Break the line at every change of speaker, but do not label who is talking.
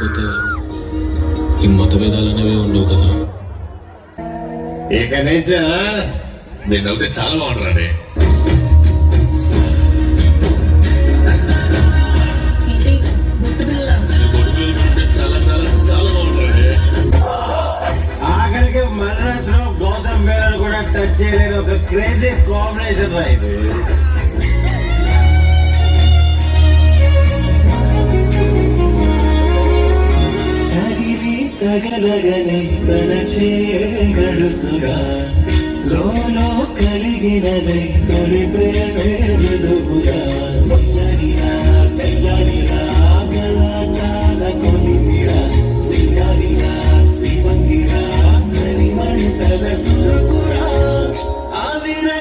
లేకపోతే ఈ మతభేదాలు అనేవి ఉండవు కదా.
ఇక నుంచి నేను నవ్వుతే చాలా బాగుంటారండి. చాలా చాలా చాలా బాగుంటారండి.
ఆఖరికి మర్రాత్లో గౌతమ్ బేలను కూడా టచ్ చేయలేని ఒక క్రేజీ కాంబినేషన్ రా ఇది.
తగలగని తన చేగడుసుగా లోలో కలిగినదై తొలి ప్రేమే మృదువుగా కళ్యాణిరా కళాకాల కొలిమిరా సింగారిరా శివంగిరా సరి మంటల సురకు